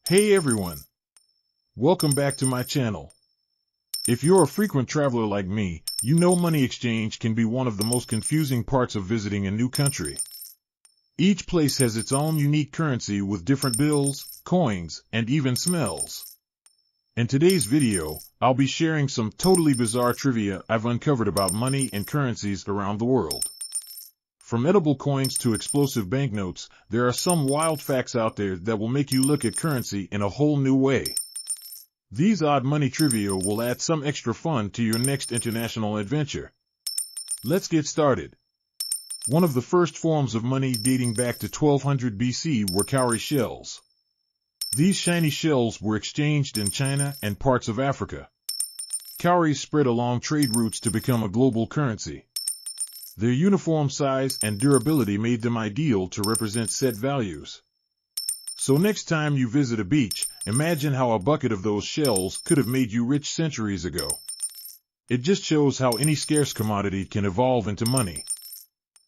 Hey everyone! Welcome back to my channel. If you're a frequent traveler like me, you know money exchange can be one of the most confusing parts of visiting a new country. Each place has its own unique currency with different bills, coins, and even smells. In today's video, I'll be sharing some totally bizarre trivia I've uncovered about money and currencies around the world. From edible coins to explosive banknotes, there are some wild facts out there that will make you look at currency in a whole new way. These odd money trivia will add some extra fun to your next international adventure. Let's get started. One of the first forms of money dating back to 1200 BC were cowrie shells. These shiny shells were exchanged in China and parts of Africa. Cowries spread along trade routes to become a global currency. Their uniform size and durability made them ideal to represent set values. So next time you visit a beach, imagine how a bucket of those shells could have made you rich centuries ago. It just shows how any scarce commodity can evolve into money.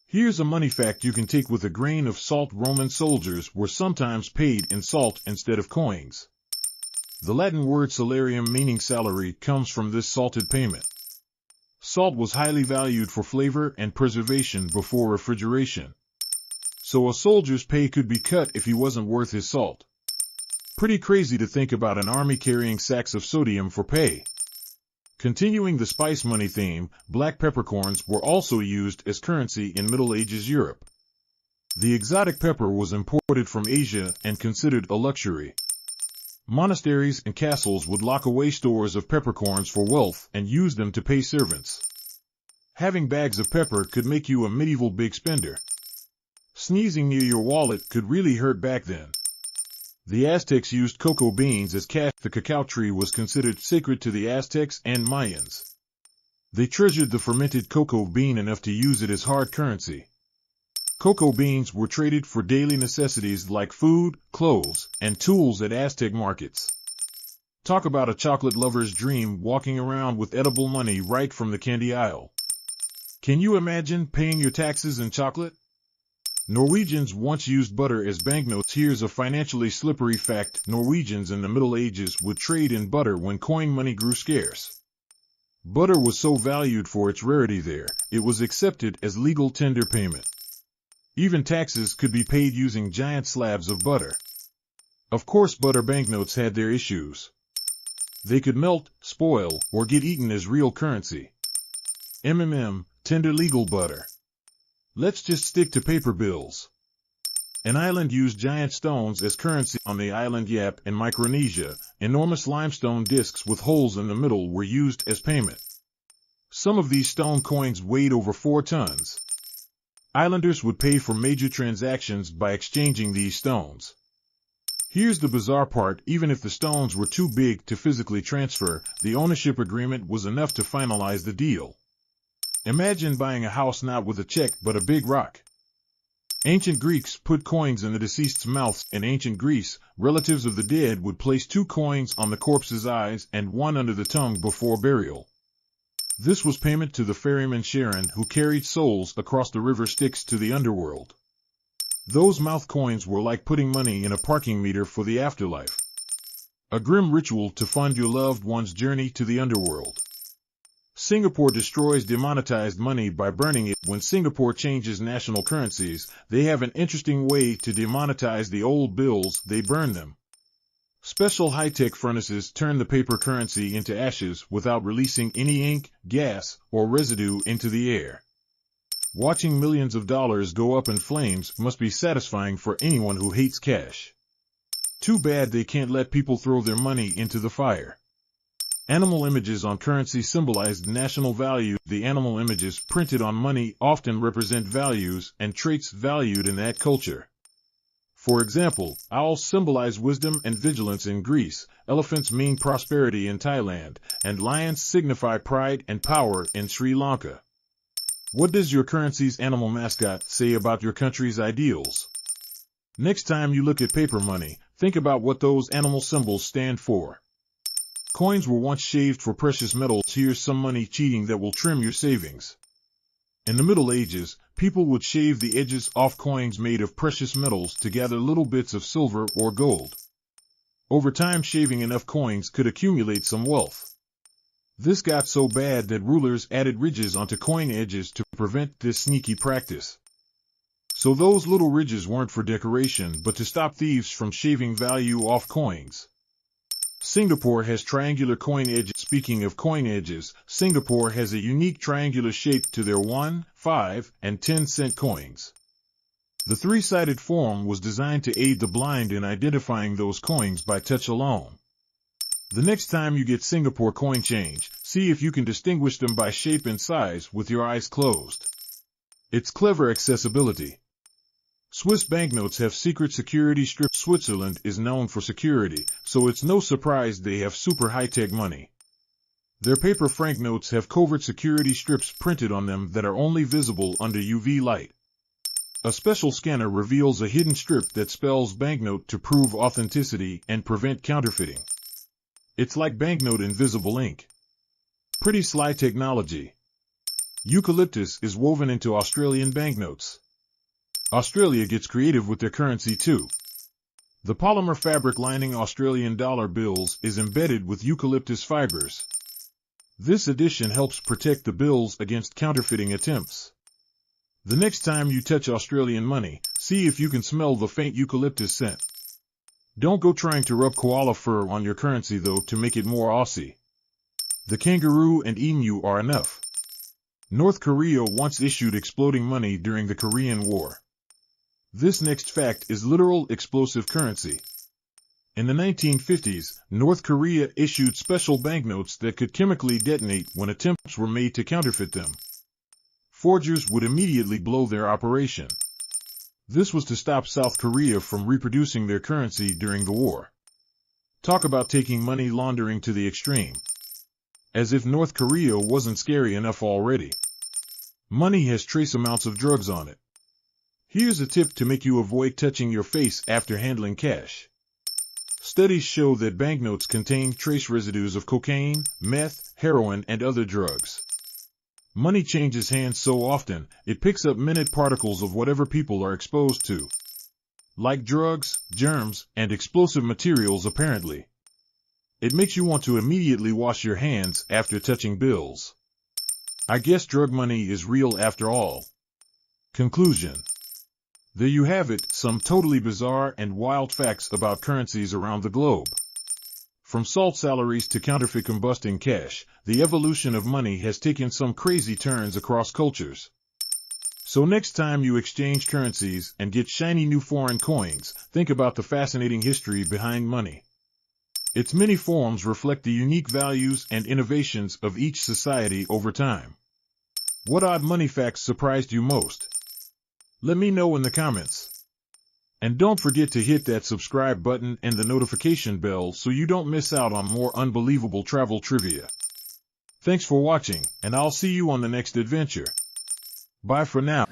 Here's a money fact you can take with a grain of salt. Roman soldiers were sometimes paid in salt instead of coins. The Latin word salarium, meaning salary, comes from this salted payment. Salt was highly valued for flavor and preservation before refrigeration. So a soldier's pay could be cut if he wasn't worth his salt. Pretty crazy to think about an army carrying sacks of sodium for pay. Continuing the spice money theme, black peppercorns were also used as currency in Middle Ages Europe. The exotic pepper was imported from Asia and considered a luxury. Monasteries and castles would lock away stores of peppercorns for wealth and use them to pay servants. Having bags of pepper could make you a medieval big spender. Sneezing near your wallet could really hurt back then. The Aztecs used cocoa beans as cash. The cacao tree was considered sacred to the Aztecs and Mayans. They treasured the fermented cocoa bean enough to use it as hard currency. Cocoa beans were traded for daily necessities like food, clothes, and tools at Aztec markets. Talk about a chocolate lover's dream, walking around with edible money right from the candy aisle. Can you imagine paying your taxes in chocolate? Norwegians once used butter as banknotes. Here's a financially slippery fact. Norwegians in the Middle Ages would trade in butter when coin money grew scarce. Butter was so valued for its rarity there, it was accepted as legal tender payment. Even taxes could be paid using giant slabs of butter. Of course, butter banknotes had their issues. They could melt, spoil, or get eaten as real currency. Tender legal butter. Let's just stick to paper bills. An island used giant stones as currency. On the island Yap in Micronesia, enormous limestone discs with holes in the middle were used as payment. Some of these stone coins weighed over 4 tons. Islanders would pay for major transactions by exchanging these stones. Here's the bizarre part: even if the stones were too big to physically transfer, the ownership agreement was enough to finalize the deal. Imagine buying a house not with a check but a big rock. Ancient Greeks put coins in the deceased's mouths. In ancient Greece, relatives of the dead would place 2 coins on the corpse's eyes and 1 under the tongue before burial. This was payment to the ferryman Charon, who carried souls across the river Styx to the underworld. Those mouth coins were like putting money in a parking meter for the afterlife. A grim ritual to fund your loved one's journey to the underworld. Singapore destroys demonetized money by burning it. When Singapore changes national currencies, they have an interesting way to demonetize the old bills: they burn them. Special high-tech furnaces turn the paper currency into ashes without releasing any ink, gas, or residue into the air. Watching millions of dollars go up in flames must be satisfying for anyone who hates cash. Too bad they can't let people throw their money into the fire. Animal images on currency symbolized national value. The animal images printed on money often represent values and traits valued in that culture. For example, owls symbolize wisdom and vigilance in Greece, elephants mean prosperity in Thailand, and lions signify pride and power in Sri Lanka. What does your currency's animal mascot say about your country's ideals? Next time you look at paper money, think about what those animal symbols stand for. Coins were once shaved for precious metals. Here's some money cheating that will trim your savings. In the Middle Ages, people would shave the edges off coins made of precious metals to gather little bits of silver or gold. Over time, shaving enough coins could accumulate some wealth. This got so bad that rulers added ridges onto coin edges to prevent this sneaky practice. So those little ridges weren't for decoration but to stop thieves from shaving value off coins. Singapore has triangular coin edges. Speaking of coin edges, Singapore has a unique triangular shape to their 1, 5, and 10-cent coins. The three-sided form was designed to aid the blind in identifying those coins by touch alone. The next time you get Singapore coin change, see if you can distinguish them by shape and size with your eyes closed. It's clever accessibility. Swiss banknotes have secret security strips. Switzerland is known for security, so it's no surprise they have super high-tech money. Their paper franc notes have covert security strips printed on them that are only visible under UV light. A special scanner reveals a hidden strip that spells banknote to prove authenticity and prevent counterfeiting. It's like banknote invisible ink. Pretty sly technology. Eucalyptus is woven into Australian banknotes. Australia gets creative with their currency too. The polymer fabric lining Australian dollar bills is embedded with eucalyptus fibers. This addition helps protect the bills against counterfeiting attempts. The next time you touch Australian money, see if you can smell the faint eucalyptus scent. Don't go trying to rub koala fur on your currency though to make it more Aussie. The kangaroo and emu are enough. North Korea once issued exploding money during the Korean War. This next fact is literal explosive currency. In the 1950s, North Korea issued special banknotes that could chemically detonate when attempts were made to counterfeit them. Forgers would immediately blow their operation. This was to stop South Korea from reproducing their currency during the war. Talk about taking money laundering to the extreme. As if North Korea wasn't scary enough already. Money has trace amounts of drugs on it. Here's a tip to make you avoid touching your face after handling cash. Studies show that banknotes contain trace residues of cocaine, meth, heroin, and other drugs. Money changes hands so often, it picks up minute particles of whatever people are exposed to. Like drugs, germs, and explosive materials apparently. It makes you want to immediately wash your hands after touching bills. I guess drug money is real after all. Conclusion. There you have it, some totally bizarre and wild facts about currencies around the globe. From salt salaries to counterfeit combusting cash, the evolution of money has taken some crazy turns across cultures. So next time you exchange currencies and get shiny new foreign coins, think about the fascinating history behind money. Its many forms reflect the unique values and innovations of each society over time. What odd money facts surprised you most? Let me know in the comments. And don't forget to hit that subscribe button and the notification bell so you don't miss out on more unbelievable travel trivia. Thanks for watching, and I'll see you on the next adventure. Bye for now.